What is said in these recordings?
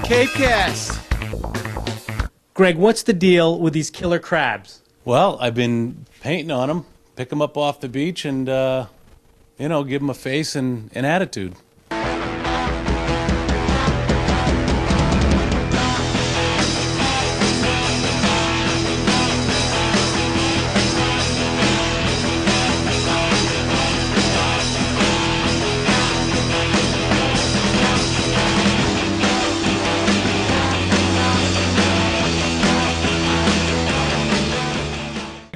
CapeCast. Greg, what's the deal with these killer crabs? Well, I've been painting on them, pick them up off the beach and, give them a face and an attitude.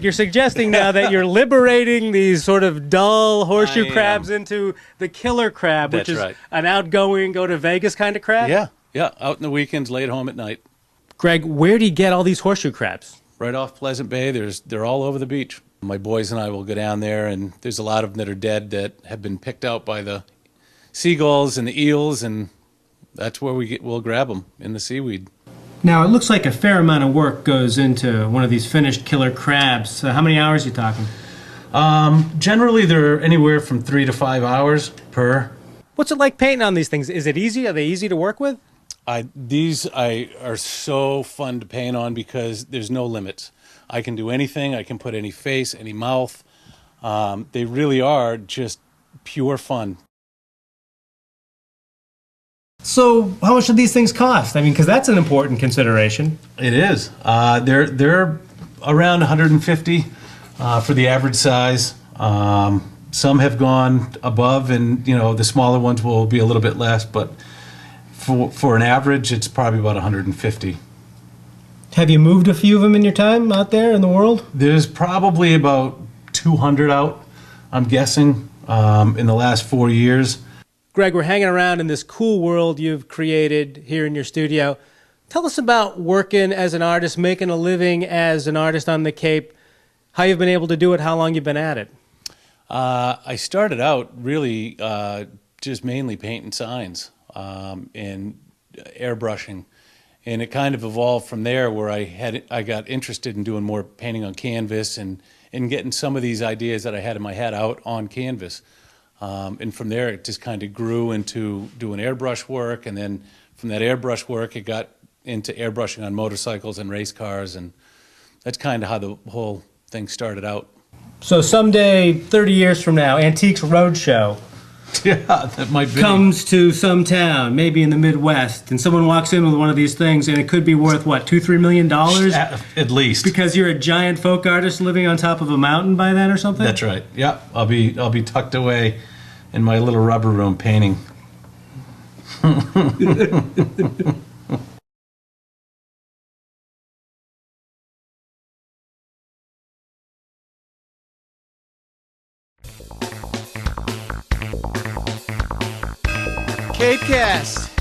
You're suggesting now that you're liberating these sort of dull horseshoe crabs into the killer crab, which is an outgoing, go to Vegas kind of crab? Yeah, out in the weekends, late home at night. Greg, where do you get all these horseshoe crabs? Right off Pleasant Bay, they're all over the beach. My boys and I will go down there, and there's a lot of them that are dead that have been picked out by the seagulls and the eels, and that's where we'll grab them, in the seaweed. Now, it looks like a fair amount of work goes into one of these finished killer crabs. How many hours are you talking? Generally, they're anywhere from 3 to 5 hours per. What's it like painting on these things? Is it easy? Are they easy to work with? These are so fun to paint on because there's no limits. I can do anything. I can put any face, any mouth. They really are just pure fun. So how much do these things cost? I mean, because that's an important consideration. It is. They're around 150 for the average size. Some have gone above, and the smaller ones will be a little bit less. But for an average, it's probably about 150. Have you moved a few of them in your time out there in the world? There's probably about 200 out, I'm guessing, in the last 4 years. Greg, we're hanging around in this cool world you've created here in your studio. Tell us about working as an artist, making a living as an artist on the Cape, how you've been able to do it, how long you've been at it. I started out really just mainly painting signs and airbrushing. And it kind of evolved from there where I got interested in doing more painting on canvas and getting some of these ideas that I had in my head out on canvas. And from there, it just kind of grew into doing airbrush work. And then from that airbrush work, it got into airbrushing on motorcycles and race cars. And that's kind of how the whole thing started out. So someday, 30 years from now, Antiques Roadshow that might be. Comes to some town, maybe in the Midwest, and someone walks in with one of these things, and it could be worth, what, $2-3 million? At least. Because you're a giant folk artist living on top of a mountain by then or something? That's right. Yeah, I'll be tucked away in my little rubber room painting. CapeCast.